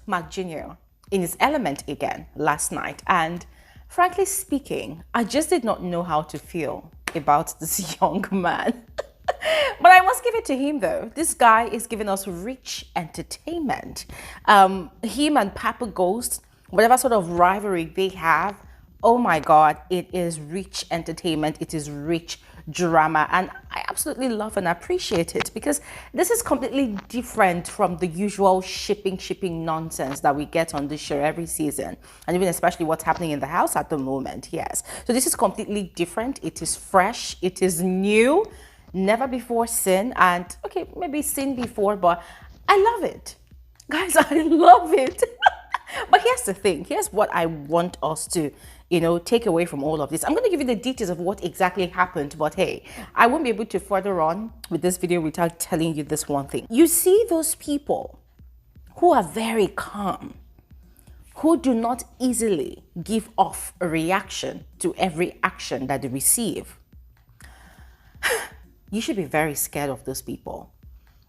Mcjunior in his element again last night, and frankly speaking, I just did not know how to feel about this young man. But I must give it to him though. This guy is giving us rich entertainment. Him and Papaghost, whatever sort of rivalry they have, oh my God, it is rich entertainment. It is rich drama. And I absolutely love and appreciate it because this is completely different from the usual shipping nonsense that we get on this show every season. And even especially what's happening in the house at the moment. Yes. So this is completely different. It is fresh. It is new. Never before seen. And okay, maybe seen before, but I love it. Guys, I love it. But here's the thing. Here's what I want us to, take away from all of this. I'm going to give you the details of what exactly happened. But hey, I won't be able to further on with this video without telling you this one thing. You see those people who are very calm, who do not easily give off a reaction to every action that they receive. You should be very scared of those people.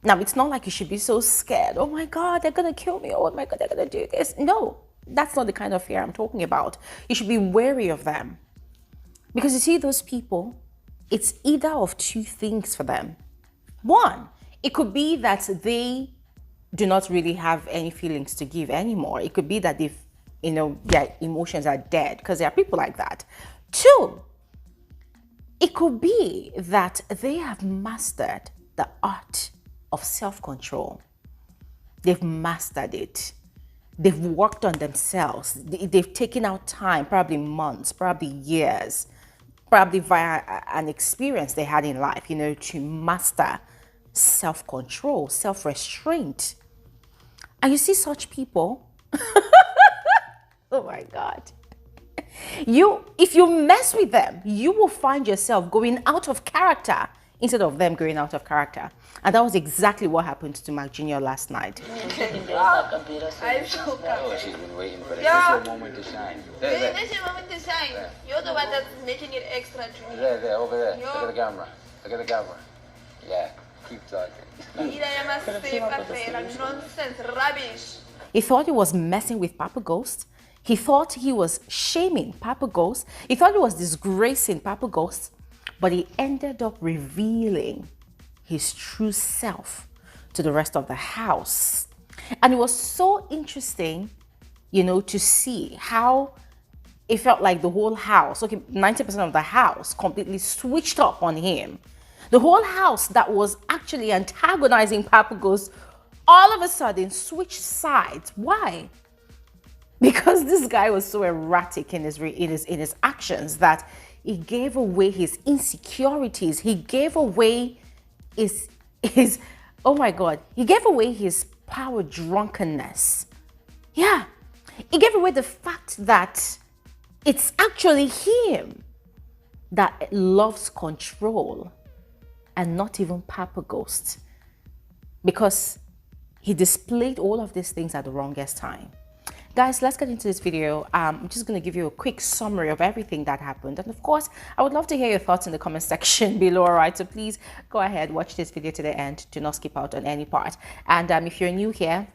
Now, it's not like you should be so scared. Oh my God, they're going to kill me. Oh my God, they're going to do this. No, that's not the kind of fear I'm talking about. You should be wary of them. Because you see those people, it's either of two things for them. One, it could be that they do not really have any feelings to give anymore. It could be that they've, their emotions are dead, because there are people like that. Two, it could be that they have mastered the art of self-control. They've mastered it. They've worked on themselves. They've taken out time, probably months, probably years, probably via an experience they had in life, to master self-control, self-restraint. And you see such people, oh my God. If you mess with them, you will find yourself going out of character instead of them going out of character. And that was exactly what happened to Mcjunior last night. Oh, she's been waiting for this. Yeah. This is your moment to shine. This is your moment to shine. You're the one that's making it extra to me. There, over there. Look at the camera. Look at the camera. Yeah, keep talking. Nonsense, rubbish. He thought he was messing with Papaghost. He thought he was shaming Papaghost. He thought he was disgracing Papaghost. But he ended up revealing his true self to the rest of the house. And it was so interesting, to see how it felt like the whole house, 90% of the house completely switched up on him. The whole house that was actually antagonizing Papaghost all of a sudden switched sides. Why? Because this guy was so erratic in his actions that he gave away his insecurities. He gave away his oh my God, he gave away his power drunkenness. Yeah, he gave away the fact that it's actually him that loves control and not even Papaghost, because he displayed all of these things at the wrongest time. Guys, let's get into this video. I'm just going to give you a quick summary of everything that happened. And of course, I would love to hear your thoughts in the comment section below, all right? So please go ahead, watch this video to the end. Do not skip out on any part. And if you're new here,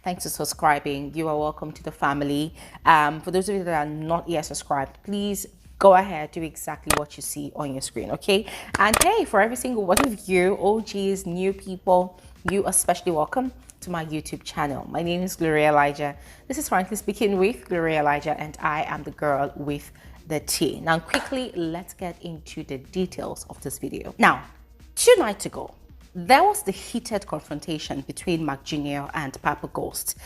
thanks for subscribing. You are welcome to the family. For those of you that are not yet subscribed, please go ahead, do exactly what you see on your screen, okay? And hey, for every single one of you, OGs, new people, you especially welcome to my YouTube channel. My name is Gloria Elijah. This is Frankly Speaking with Gloria Elijah, and I am the girl with the T. Now, quickly, let's get into the details of this video. Now, 2 nights ago, there was the heated confrontation between Mcjunior and Papaghost,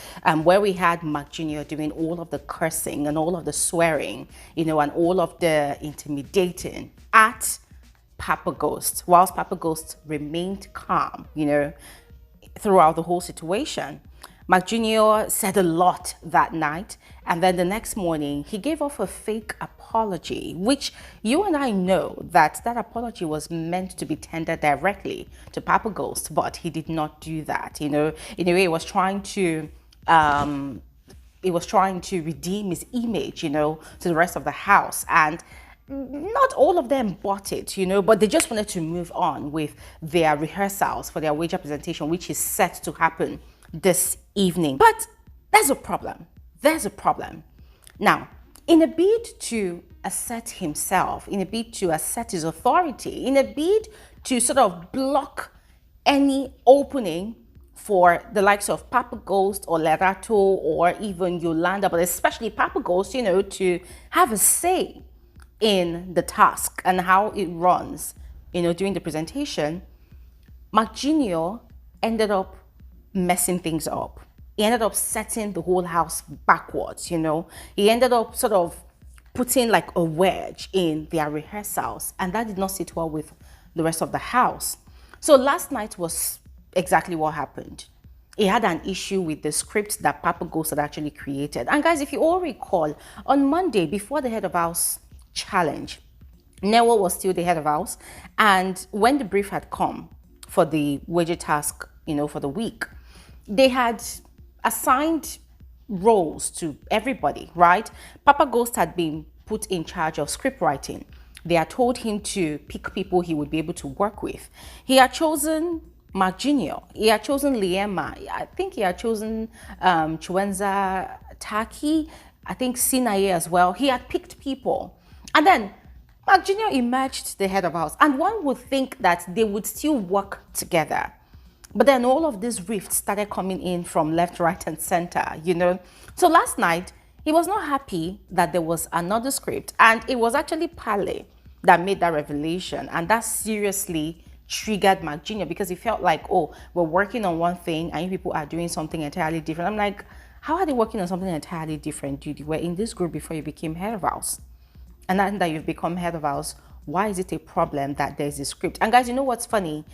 where we had Mcjunior doing all of the cursing and all of the swearing, and all of the intimidating at Papaghost, whilst Papaghost remained calm, throughout the whole situation. Mcjunior said a lot that night, and then the next morning he gave off a fake apology, which you and I know that apology was meant to be tendered directly to Papaghost, but he did not do that. In a way, he was trying to redeem his image, to the rest of the house, and not all of them bought it, but they just wanted to move on with their rehearsals for their wager presentation, which is set to happen this evening. But There's a problem. There's a problem. Now, in a bid to assert himself, in a bid to assert his authority, in a bid to sort of block any opening for the likes of Papaghost or Lerato or even Yolanda, but especially Papaghost, to have a say in the task and how it runs, during the presentation, Mcjunior ended up messing things up. He ended up setting the whole house backwards, He ended up sort of putting like a wedge in their rehearsals, and that did not sit well with the rest of the house. So last night was exactly what happened. He had an issue with the script that Papaghost had actually created. And guys, if you all recall, on Monday, before the head of house challenge, Newo was still the head of house. And when the brief had come for the wager task, for the week, they had assigned roles to everybody, right? Papaghost had been put in charge of script writing. They had told him to pick people he would be able to work with. He had chosen Mcjunior. He had chosen Liema. I think he had chosen Chuenza, Taki. I think Sinaye as well. He had picked people. And then Mcjunior emerged the head of house. And one would think that they would still work together. But then all of these rifts started coming in from left, right, and center, So last night, he was not happy that there was another script. And it was actually Pale that made that revelation. And that seriously triggered Mcjunior because he felt like, oh, we're working on one thing and you people are doing something entirely different. I'm like, how are they working on something entirely different, dude? You were in this group before you became head of house. And now that you've become head of house, why is it a problem that there's a script? And guys, you know what's funny?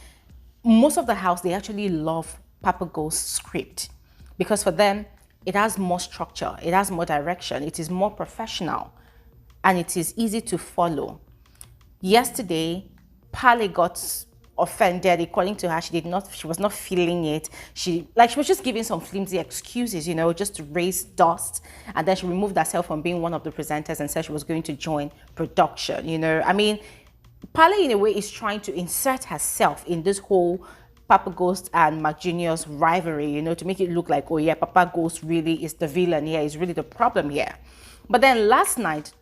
Most of the house, they actually love Papaghost's script because for them, it has more structure, it has more direction, it is more professional, and it is easy to follow. Yesterday, Pale got offended. According to her, she was not feeling it. She was just giving some flimsy excuses, just to raise dust. And then she removed herself from being one of the presenters and said she was going to join production, I mean, Pale in a way is trying to insert herself in this whole Papaghost and Mcjunior's rivalry, to make it look like, oh yeah, Papaghost really is the villain here, is really the problem here. But then last night,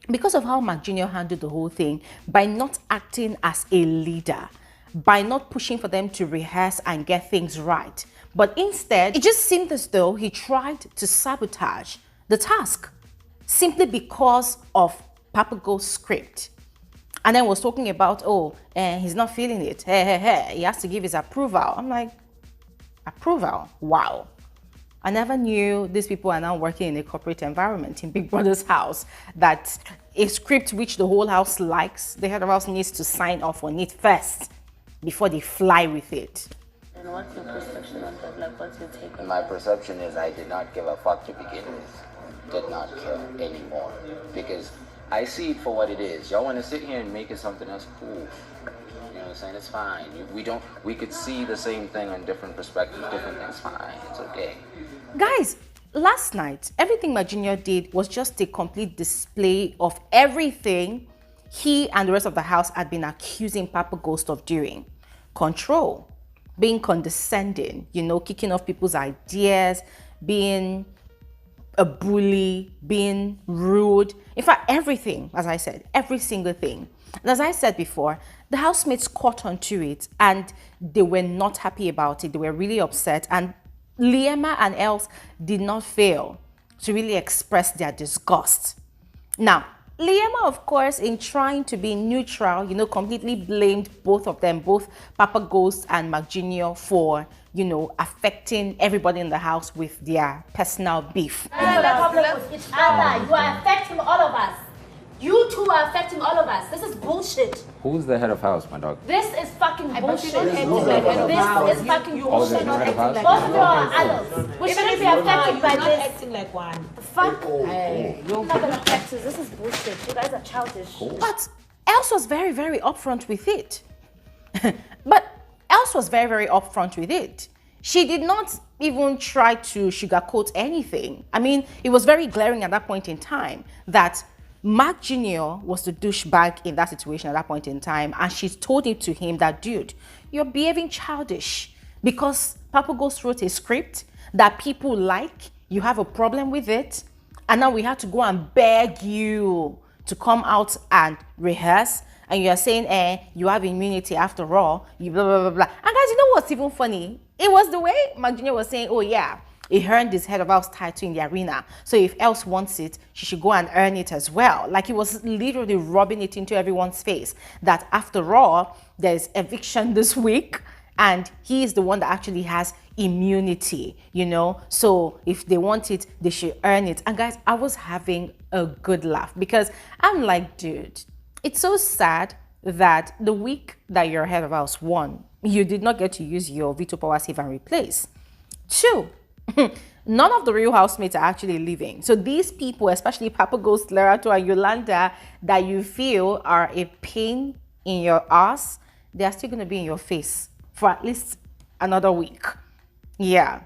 because of how Mcjunior handled the whole thing, by not acting as a leader, by not pushing for them to rehearse and get things right, but instead, it just seemed as though he tried to sabotage the task simply because of Papaghost's script. And then was talking about, he's not feeling it. He has to give his approval. I'm like, approval? Wow. I never knew these people are now working in a corporate environment in Big Brother's house, that a script which the whole house likes, the head of house needs to sign off on it first before they fly with it. And what's your perception on that? Like, what's your take on My perception is I did not give a fuck to begin with. Did not care anymore. Because I see it for what it is. Y'all want to sit here and make it something else cool. You know what I'm saying? It's fine. We could see the same thing on different perspectives, different things. Fine. It's okay. Guys, last night, everything Mcjunior did was just a complete display of everything he and the rest of the house had been accusing Papaghost of doing. Control, being condescending, kicking off people's ideas, being a bully, being rude. In fact, everything, as I said, every single thing. And as I said before, the housemates caught onto it and they were not happy about it. They were really upset. And Liema and Els did not fail to really express their disgust. Now, Liema, of course, in trying to be neutral, completely blamed both of them, both Papaghost and Mcjunior, for, affecting everybody in the house with their personal beef. You have a problem with each other. You are affecting all of us. You two are affecting all of us. This is bullshit. Who's the head of house, my dog? This is fucking bullshit. This is fucking Oh, bullshit. there's no head of house? Both of you are adults. We shouldn't be affected by not this. acting like one. The fuck? You're not gonna affect us. This is bullshit. You guys are childish. But Els was very, very upfront with it. But Els was very, very upfront with it. She did not even try to sugarcoat anything. I mean, it was very glaring at that point in time that Mcjunior was the douchebag in that situation at that point in time, and she told it to him that, dude, you're behaving childish because Papaghost wrote a script that people like. you have a problem with it, and now we have to go and beg you to come out and rehearse, and you are saying, you have immunity after all, you blah, blah, blah, blah. And guys, you know what's even funny? It was the way Mcjunior was saying, oh yeah, he earned his head of house title in the arena. So if else wants it, she should go and earn it as well. Like he was literally rubbing it into everyone's face that after all, there's eviction this week and he is the one that actually has immunity, you know? So if they want it, they should earn it. And guys, I was having a good laugh because I'm like, dude, it's so sad that the week that your head of house won, you did not get to use your veto power save and replace. 2, none of the real housemates are actually living. So these people, especially Papaghost, Lerato, and Yolanda, that you feel are a pain in your ass, they are still going to be in your face for at least another week. Yeah.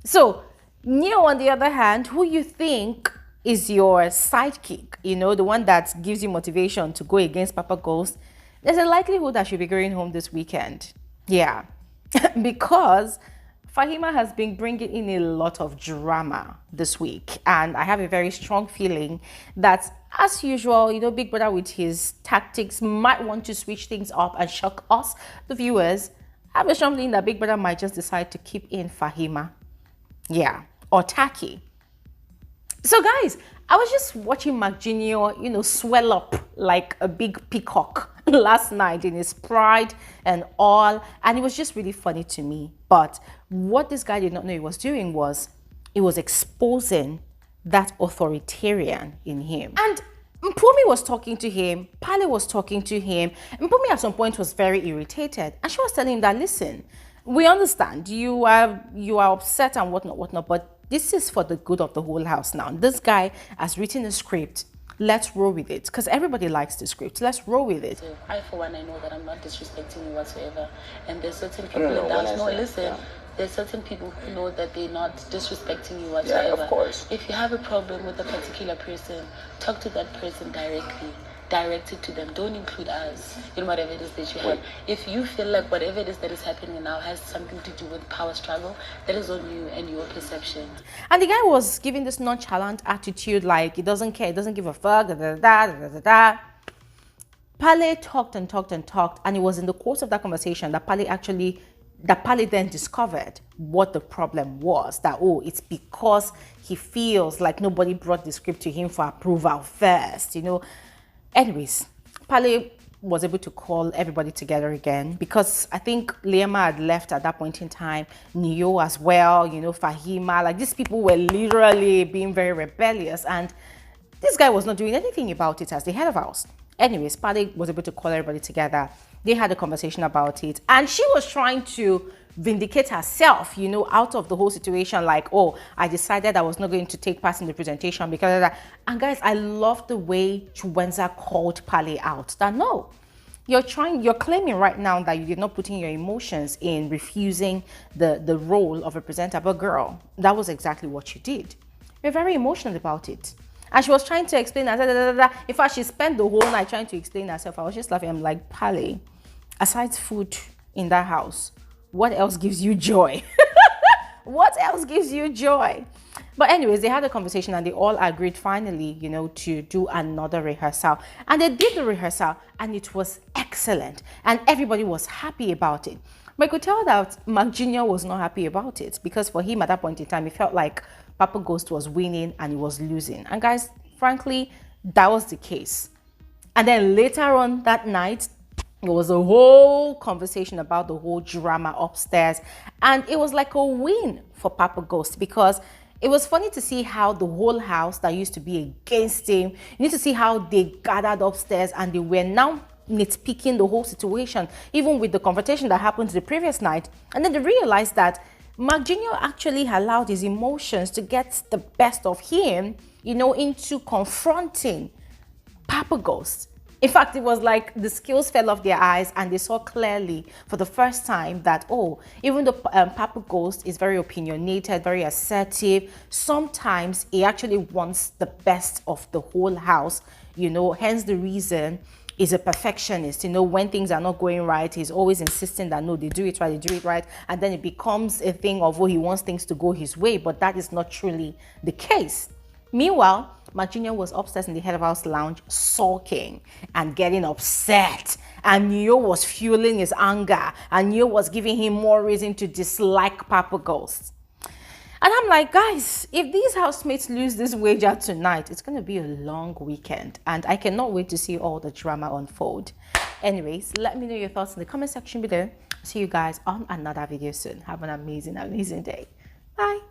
So Neo, on the other hand, who you think is your sidekick, you know, the one that gives you motivation to go against Papaghost, there's a likelihood that she'll be going home this weekend. Yeah. Because Fahima has been bringing in a lot of drama this week. And I have a very strong feeling that, as usual, you know, Big Brother with his tactics might want to switch things up and shock us, the viewers. I have a strong feeling that Big Brother might just decide to keep in Fahima. Yeah. Or Taki. So guys, I was just watching Mcjunior, you know, swell up like a big peacock last night in his pride and all. And it was just really funny to me. But what this guy did not know he was doing was, it was exposing that authoritarian in him. And Mpumi was talking to him, Pale was talking to him. Mpumi at some point was very irritated. And she was telling him that, listen, we understand you are upset and whatnot, but this is for the good of the whole house now. This guy has written a script. Let's roll with it. Because everybody likes the script. Let's roll with it. I, for one, I know that I'm not disrespecting you whatsoever. And there's certain people in the house. No, listen. Yeah. There's certain people who know that they're not disrespecting you whatsoever. Yeah, of course. If you have a problem with a particular person, talk to that person directly. Direct it to them. Don't include us in whatever it is that you have. If you feel like whatever it is that is happening now has something to do with power struggle, that is on you and your perception. And the guy was giving this nonchalant attitude, like he doesn't care, he doesn't give a fuck, da da da da da da. Pale talked and talked and talked, and it was in the course of that conversation that Pale then discovered what the problem was. That, oh, it's because he feels like nobody brought the script to him for approval first, you know. Anyways, Pale was able to call everybody together again because I think Liema had left at that point in time, Neo as well, you know, Fahima, like these people were literally being very rebellious and this guy was not doing anything about it as the head of house. Anyways, Pale was able to call everybody together. They had a conversation about it and she was trying to vindicate herself, you know, out of the whole situation, like, oh, I decided I was not going to take part in the presentation because of that. And guys, I love the way Chuwenza called Pale out. That no, you're claiming right now that you did not put in your emotions in refusing the role of a presenter, but girl, that was exactly what you did. You're very emotional about it. And she was trying to explain herself. In fact, she spent the whole night trying to explain herself. I was just laughing. I'm like, Pale, aside food in that house, what else gives you joy? What else gives you joy? But anyways, they had a conversation and they all agreed finally, you know, to do another rehearsal. And they did the rehearsal and it was excellent. And everybody was happy about it. But I could tell that Mcjunior was not happy about it because for him at that point in time, he felt like Papaghost was winning and he was losing. And guys, frankly, that was the case. And then later on that night, there was a whole conversation about the whole drama upstairs. And it was like a win for Papaghost because it was funny to see how the whole house that used to be against him, you need to see how they gathered upstairs and they were now nitpicking the whole situation, even with the confrontation that happened the previous night. And then they realized that Mcjunior actually allowed his emotions to get the best of him, you know, into confronting Papaghost. In fact, it was like the scales fell off their eyes and they saw clearly for the first time that, oh, even though Papaghost is very opinionated, very assertive, sometimes he actually wants the best of the whole house, you know, hence the reason is a perfectionist. You know, when things are not going right, he's always insisting that no, they do it right. And then it becomes a thing of, oh, he wants things to go his way, but that is not truly the case. Meanwhile, Mcjunior was upstairs in the head of house lounge, sulking and getting upset. And Neo was fueling his anger. And Neo was giving him more reason to dislike Papaghost. And I'm like, guys, if these housemates lose this wager tonight, it's going to be a long weekend. And I cannot wait to see all the drama unfold. Anyways, let me know your thoughts in the comment section below. See you guys on another video soon. Have an amazing day. Bye.